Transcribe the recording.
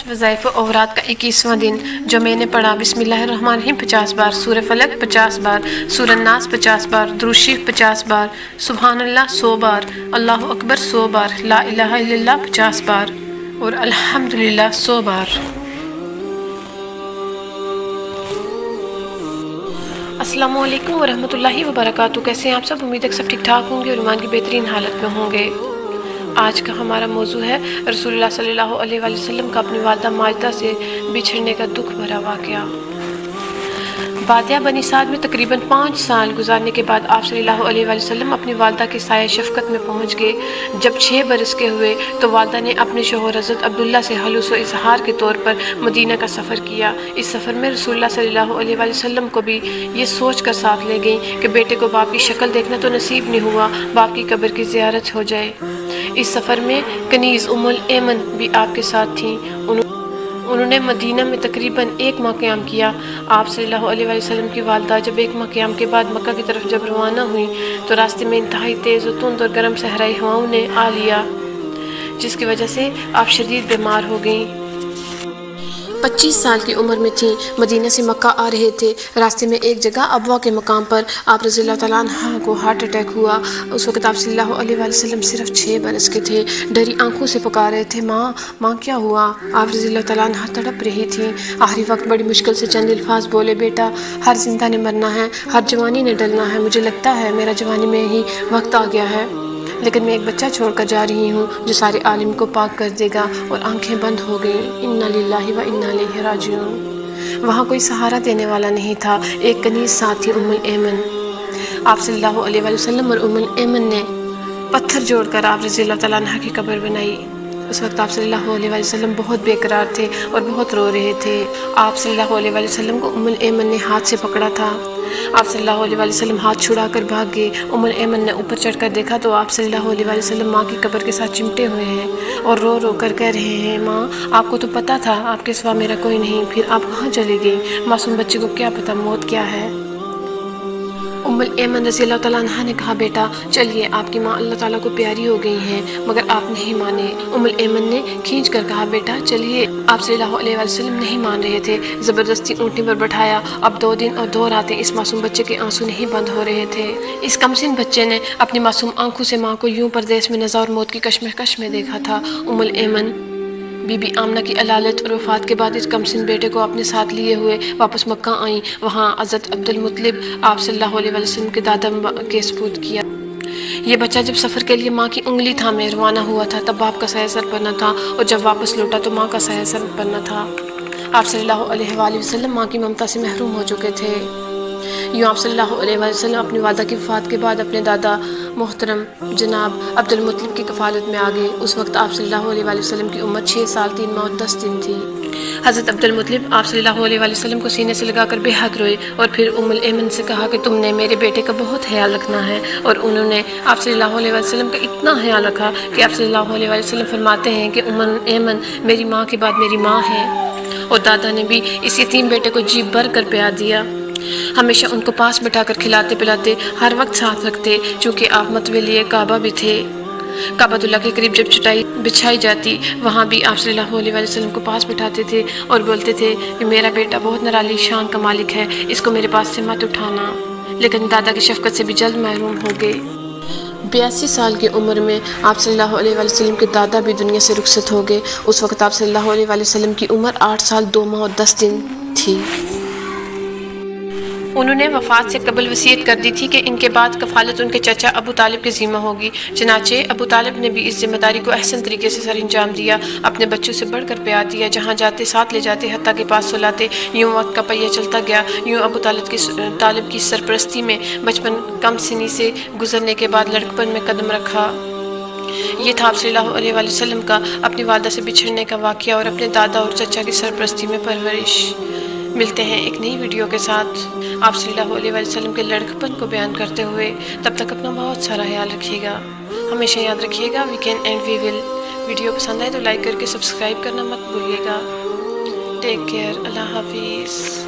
वज़ाइफ औरात का 21वां दिन जो मैंने पढ़ा बिस्मिल्लाहिर्रहमानिर्रहीम 50 बार, सूरह फलक 50 बार, सूरह नास 50 बार, दुरूद शरीफ 50 बार, सुभानअल्लाह 100 बार, अल्लाहु अकबर 100 बार, ला इलाहा इल्लल्लाह 50 बार और अल्हम्दुलिल्लाह 100 बार। अस्सलामु अलैकुम वरहमतुल्लाहि वबरकातुहू। कैसे हैं आप सब? उम्मीद है सब ठीक ठाक होंगे और ईमान की बेहतरीन हालत में होंगे। आज का हमारा मौजू है रसूलुल्लाह सल्लल्लाहु अलैहि वसल्लम का अपनी वालिदा माजिदा से बिछड़ने का दुख भरा वाक़या। बादिया बनी साद में तकरीबन 5 साल गुजारने के बाद आप सल्लल्लाहु अलैहि वसल्लम अपनी वालिदा के साया शफ़क़त में पहुँच गए। जब 6 बरस के हुए तो वालिदा ने अपने शौहर हज़रत अब्दुल्ला से हलूस व इज़हार के तौर पर मदीना का सफ़र किया। इस सफ़र में रसूलुल्लाह सल्लल्लाहु अलैहि वसल्लम को भी ये सोच कर साथ ले गई कि बेटे को बाप की शक्ल देखना तो नसीब नहीं हुआ, बाप की कब्र की ज़ियारत हो जाए। इस सफ़र में कनीज़ उम्मुल ऐमन भी आपके साथ थीं। उन्होंने मदीना में तकरीबन 1 माह क़याम किया। आप सल्लल्लाहु अलैहि वसल्लम की वालिदा जब 1 माह क़याम के बाद मक्का की तरफ जब रवाना हुई तो रास्ते में इंतहाई तेज़ और धुंध और गर्म सहराई हवाओं ने आ लिया, जिसकी वजह से आप शदीद बीमार हो गईं। 25 साल की उम्र में थी, मदीना से मक्का आ रहे थे। रास्ते में एक जगह अबवा के मकाम पर आप रज़ियल्लाहु तआला अन्हा को हार्ट अटैक हुआ। उस वक़्त आप सल्लल्लाहु अलैहि वसल्लम सिर्फ 6 बरस के थे। डरी आंखों से पुकार रहे थे, माँ माँ क्या हुआ? आप रज़ियल्लाहु तआला अन्हा तड़प रही थी। आखिरी वक्त बड़ी मुश्किल से चंद अल्फाज बोले, बेटा हर जिंदा ने मरना है, हर जवानी ने डलना है। मुझे लगता है मेरा जवानी में ही वक्त आ गया है, लेकिन मैं एक बच्चा छोड़कर जा रही हूँ जो सारे आलिम को पाक कर देगा। और आंखें बंद हो गईं। इन्ना लिल्लाहि व इन्ना इलैहि राजिऊन। वहाँ कोई सहारा देने वाला नहीं था। एक कनीज़ साथ थी उम्मुल ऐमन। आप सल्लल्लाहु अलैहि वसल्लम और उम्मुल ऐमन ने पत्थर जोड़कर आप रज़ियल्लाहु तआला अन्हा की कब्र बनाई। उस वक्त आप सल्लल्लाहु अलैहि वसल्लम बहुत बेकरार थे और बहुत रो रहे थे। आप सल्लल्लाहु अलैहि वसल्लम को उम्मुल ऐमन ने हाथ से पकड़ा था। आप सल्लल्लाहु अलैहि वसल्लम हाथ छुड़ाकर भाग गए। उम्मुल ऐमन ने ऊपर चढ़कर देखा तो आप सल्लल्लाहु अलैहि वसल्लम माँ की कब्र के साथ चिमटे हुए हैं और रो रो कर कह रहे हैं, माँ आपको तो पता था आपके सिवा मेरा कोई नहीं, फिर आप कहाँ चली गई? मासूम बच्चे को क्या पता मौत क्या है। उम्मुल ऐमन रज़ियल्लाहु तआला अन्हा ने कहा, बेटा चलिए, आपकी माँ अल्लाह ताला को प्यारी हो गई हैं, मगर आप नहीं माने। उम्मुल ऐमन ने खींच कर कहा, बेटा चलिए। आप सल्लल्लाहु अलैहि वसल्लम नहीं मान रहे थे। ज़बरदस्ती ऊँटनी पर बैठाया। अब 2 दिन और 2 रातें इस मासूम बच्चे के आंसू नहीं बंद हो रहे थे। इस कमसिन बच्चे ने अपनी मासूम आंखों से माँ को यूं परदेश में नज़ा और मौत की कश्मकश में देखा था। उम्मुल ऐमन बीबी आमना की अलालत और वफ़ात के बाद इस कमसिन बेटे को अपने साथ लिए हुए वापस मक्का आईं। वहाँ हज़रत अब्दुल मुत्तलिब आप सल्लल्लाहु अलैहि वसल्लम के दादा के सुपुर्द किया। ये बच्चा जब सफ़र के लिए माँ की उंगली थामे रवाना हुआ था तब बाप का साया सर पर न था, और जब वापस लौटा तो माँ का साया सर पर न था। आप सल्लल्लाहु अलैहि वसल्लम माँ की ममता से महरूम हो चुके थे। यूँ आप सल्लल्लाहु अलैहि वसल्लम अपनी वालिदा की वफ़ात के बाद अपने दादा मोहतरम जनाब अब्दुल मुत्तलिब की कफ़ालत में आ गए। उस वक्त आप सल्लल्लाहु अलैहि वसल्लम की उम्र 6 साल 3 माह और 10 दिन थी। हज़रत अब्दुल मुत्तलिब आप सल्लल्लाहु अलैहि वसल्लम को सीने से लगाकर बेहद रोए और फिर उम्मुल ऐमन से कहा कि तुमने मेरे बेटे का बहुत ख्याल रखना है। और उन्होंने आप सल्लल्लाहु अलैहि वसल्लम का इतना ख्याल रखा कि आप सल्लल्लाहु अलैहि वसल्लम फरमाते हैं कि उम्मुल ऐमन मेरी माँ के बाद मेरी माँ है। और दादा ने भी इस यतीम बेटे को जी भर कर प्यार दिया। हमेशा उनको पास बिठाकर खिलाते पिलाते हर वक्त साथ रखते। चूँकि आप मतवली काबा भी थे, काबातुल्लाह के करीब जब चटाई बिछाई जाती वहाँ भी आप सल्लल्लाहु अलैहि वसल्लम को पास बिठाते थे और बोलते थे कि मेरा बेटा बहुत निराली शान का मालिक है, इसको मेरे पास से मत उठाना। लेकिन दादा की शफ़क़त से भी जल्द महरूम हो गए। 82 साल की उम्र में आप सल्लल्लाहु अलैहि वसल्लम के दादा भी दुनिया से रुखसत हो गए। उस वक्त आप सल्लल्लाहु अलैहि वसल्लम की उम्र 8 साल 2 माह और 10 दिन थी। उन्होंने वफ़ात से कबल वसीयत कर दी थी कि इनके बाद कफ़ालत उनके चचा अबू तालिब के ज़िम्मा होगी। चनाचे अबू तालिब ने भी इस जिम्मेदारी को अहसन तरीके से सर अंजाम दिया। अपने बच्चों से बढ़कर प्यार दिया, जहाँ जाते साथ ले जाते, हत्ता के पास सुलाते। यूँ वक्त का पहिया चलता गया। यूँ अबू तालिब की सरपरस्ती में बचपन कम सिनी से गुजरने के बाद लड़कपन में कदम रखा। ये था आप सल्लल्लाहु अलैहि वसल्लम का अपनी वालिदा से बिछड़ने का वाक़या और अपने दादा और चचा की सरपरस्ती में परवरिश। मिलते हैं एक नई वीडियो के साथ आप सल्लल्लाहु अलैहि वसल्लम के लड़कपन को बयान करते हुए। तब तक अपना बहुत सारा ख्याल रखिएगा। हमेशा याद रखिएगा we can and we will. Video पसंद आए तो लाइक करके सब्सक्राइब करना मत भूलिएगा। Take care. अल्लाह हाफिज़।